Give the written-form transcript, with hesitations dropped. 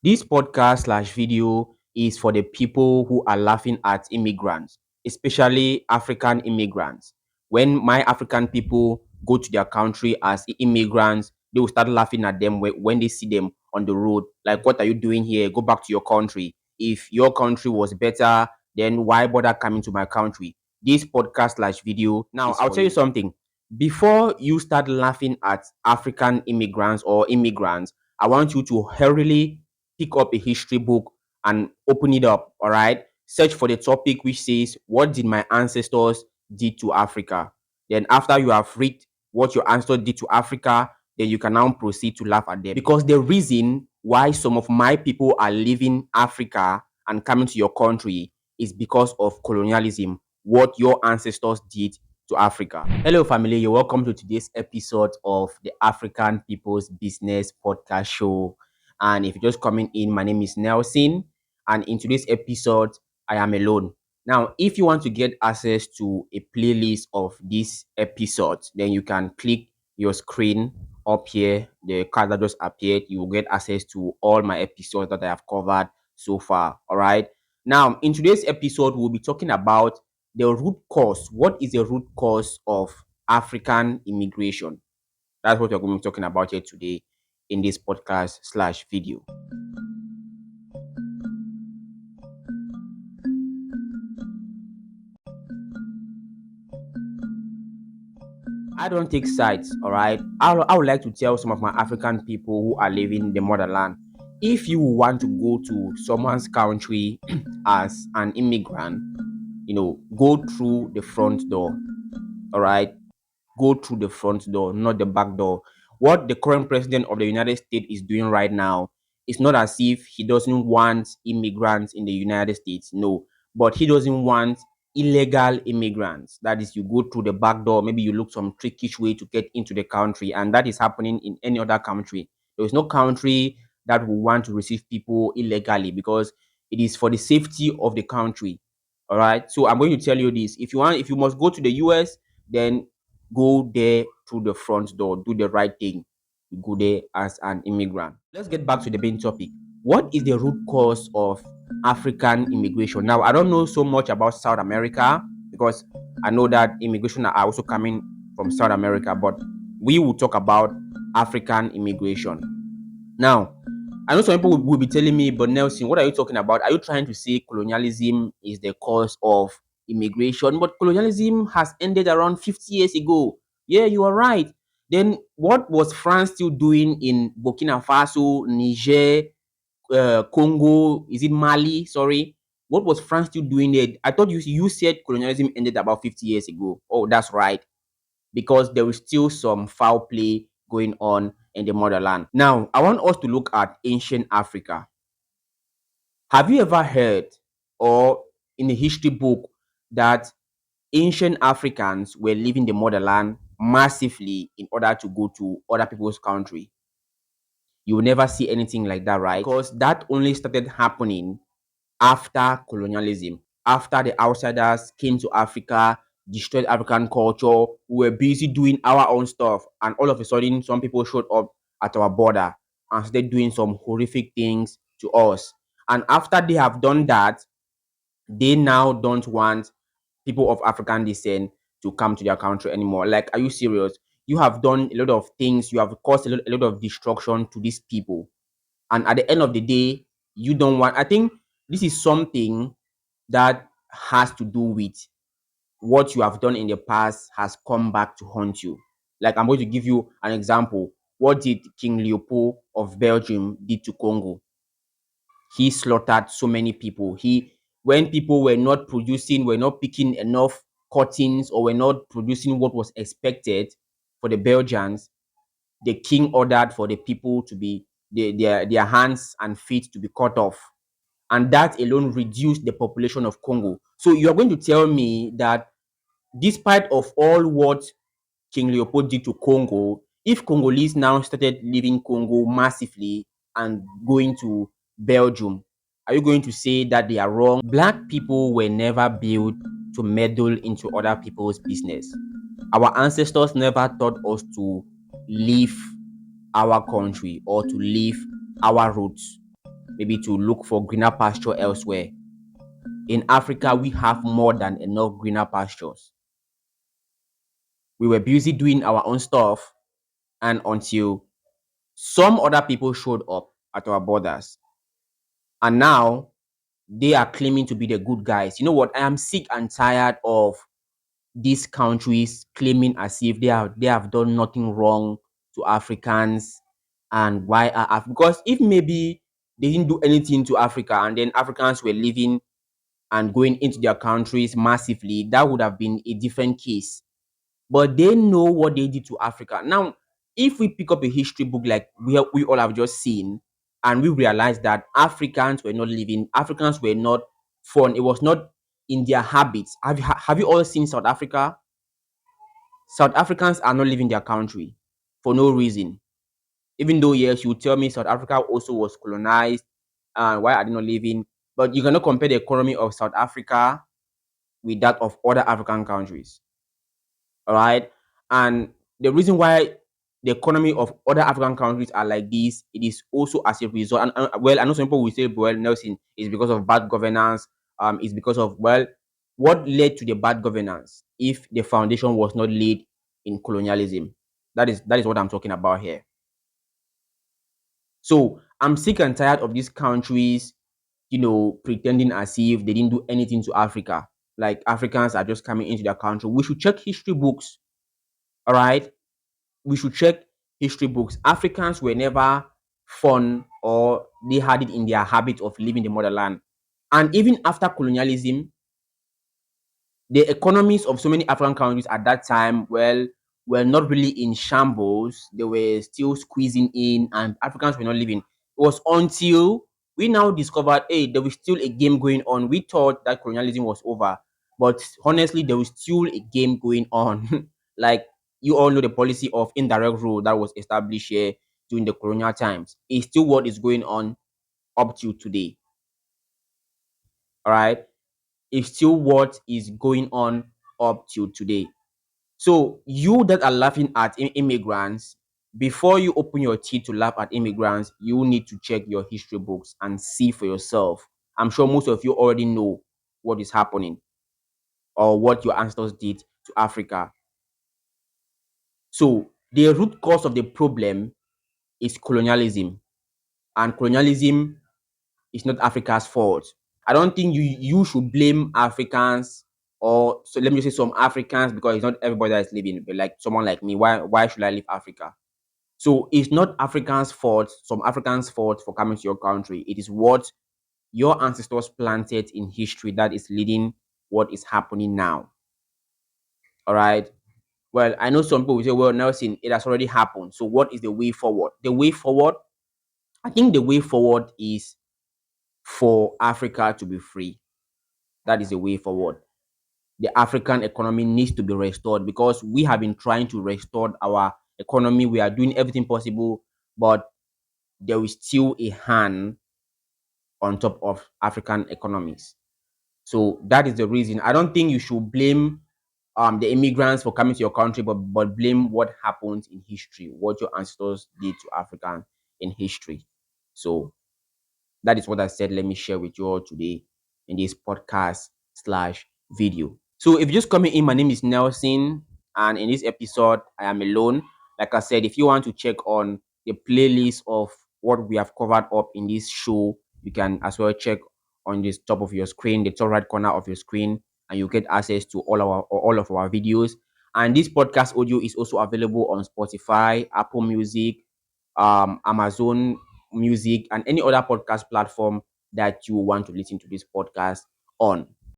This podcast slash video is for the people who are laughing at immigrants, especially African immigrants. When my African people go to their country as immigrants, they will start laughing at them when they see them on the road. Like, what are you doing here? Go back to your country. If your country was better, then why bother coming to my country? This podcast slash video. Now, I'll tell you something. Before you start laughing at African immigrants or immigrants, I want you to hurriedly pick up a history book and open it up. All right. Search for the topic which says, what did my ancestors did to Africa? Then after you have read what your ancestors did to Africa, then you can now proceed to laugh at them. Because the reason why some of my people are leaving Africa and coming to your country is because of colonialism, what your ancestors did to Africa. Hello, family. You're welcome to today's episode of the African People's Business Podcast Show. And if you're just coming in, my name is Nelson. And in today's episode, I am alone. Now, if you want to get access to a playlist of this episode, then you can click your screen up here. The card that just appeared, you will get access to all my episodes that I have covered so far. All right. Now, in today's episode, we'll be talking about the root cause. What is the root cause of African immigration? That's what we're going to be talking about here today in this podcast slash video. I don't take sides, all right? I would like to tell some of my African people who are living the motherland, if you want to go to someone's country as an immigrant, go through the front door, all right? Go through the front door, not the back door. What the current president of the United States is doing right now, it's not as if he doesn't want immigrants in the United States, no, but he doesn't want illegal immigrants. That is, you go through the back door, maybe you look some trickish way to get into the country, and that is happening in any other country. There is no country that will want to receive people illegally because it is for the safety of the country. All right. So I'm going to tell you this. If you must go to the US, then go there through the front door. Do the right thing. You go there as an immigrant. Let's get back to the main topic. What is the root cause of African immigration? Now, I don't know so much about South America because I know that immigration are also coming from South America, but we will talk about African immigration. Now, I know some people will be telling me, but Nelson, what are you talking about? Are you trying to say colonialism is the cause of immigration? But colonialism has ended around 50 years ago. Yeah, you are right. Then what was France still doing in Burkina Faso, Niger, Congo? Is it Mali? Sorry. What was France still doing there? I thought you said colonialism ended about 50 years ago. Oh, that's right. Because there is still some foul play going on in the motherland. Now, I want us to look at ancient Africa. Have you ever heard or in a history book that ancient Africans were leaving the motherland massively in order to go to other people's country? You will never see anything like that, right? Because that only started happening after colonialism, after the outsiders came to Africa, destroyed African culture. We were busy doing our own stuff, and all of a sudden, some people showed up at our border and started doing some horrific things to us. And after they have done that, they now don't want people of African descent to come to their country anymore. Like, are you serious? You have done a lot of things, you have caused a lot of destruction to these people. And at the end of the day, you don't want, I think this is something that has to do with what you have done in the past has come back to haunt you. Like, I'm going to give you an example. What did King Leopold of Belgium did to Congo? He slaughtered so many people. When people were not producing, were not picking enough cottons, or were not producing what was expected for the Belgians, the king ordered for the people to be their hands and feet to be cut off, and that alone reduced the population of Congo. So you are going to tell me that despite of all what King Leopold did to Congo, if Congolese now started leaving Congo massively and going to Belgium, are you going to say that they are wrong? Black people were never built to meddle into other people's business. Our ancestors never taught us to leave our country or to leave our roots. maybe to look for greener pasture elsewhere. In Africa, we have more than enough greener pastures. We were busy doing our own stuff, and until some other people showed up at our borders, and now they are claiming to be the good guys. You know what? I am sick and tired of these countries claiming as if they have done nothing wrong to Africans. And why are because if maybe they didn't do anything to Africa and then Africans were living and going into their countries massively, that would have been a different case. But they know what they did to Africa. Now, if we pick up a history book like we all have just seen, and we realize that Africans were not fun, it was not in their habits. Have you all seen South Africa? South Africans are not leaving their country for no reason. Even though, yes, you tell me South Africa also was colonized, and why are they not leaving? But you cannot compare the economy of South Africa with that of other African countries. All right. And the reason why the economy of other African countries are like this, it is also as a result. And well, I know some people will say, well, Nelson, is because of bad governance. It's because of, well, what led to the bad governance if the foundation was not laid in colonialism? That is what I'm talking about here. So I'm sick and tired of these countries, pretending as if they didn't do anything to Africa. Like Africans are just coming into their country. We should check history books. All right. We should check history books. Africans were never fun, or they had it in their habit of leaving the motherland. And even after colonialism, the economies of so many African countries at that time, well, were not really in shambles. They were still squeezing in, and Africans were not living. It was until we now discovered, hey, there was still a game going on. We thought that colonialism was over, but honestly, there was still a game going on. Like, you all know the policy of indirect rule that was established here during the colonial times. It's still what is going on up to today. All right, it's still what is going on up to today. So you that are laughing at immigrants, before you open your teeth to laugh at immigrants, you need to check your history books and see for yourself. I'm sure most of you already know what is happening or what your ancestors did to Africa. So the root cause of the problem is colonialism, and colonialism is not Africa's fault. I don't think you should blame Africans, or so let me just say some Africans, because it's not everybody that is living. But like someone like me, why should I leave Africa? So it's not Africans' fault, some Africans' fault for coming to your country. It is what your ancestors planted in history that is leading what is happening now. All right. Well, I know some people will say, well, Nelson, it has already happened. So what is the way forward? The way forward, I think the way forward is for Africa to be free. That is the way forward. The African economy needs to be restored, because we have been trying to restore our economy. We are doing everything possible, but there is still a hand on top of African economies. So that is the reason. I don't think you should blame the immigrants for coming to your country, but blame what happened in history, what your ancestors did to Africans in history. So that is what I said. Let me share with you all today in this podcast slash video. So if you're just coming in, my name is Nelson, and in this episode, I am alone. Like I said, if you want to check on the playlist of what we have covered up in this show, you can as well check on this top of your screen, the top right corner of your screen, and you get access to all of our videos. And this podcast audio is also available on Spotify, Apple Music, Amazon Music, and any other podcast platform that you want to listen to this podcast on.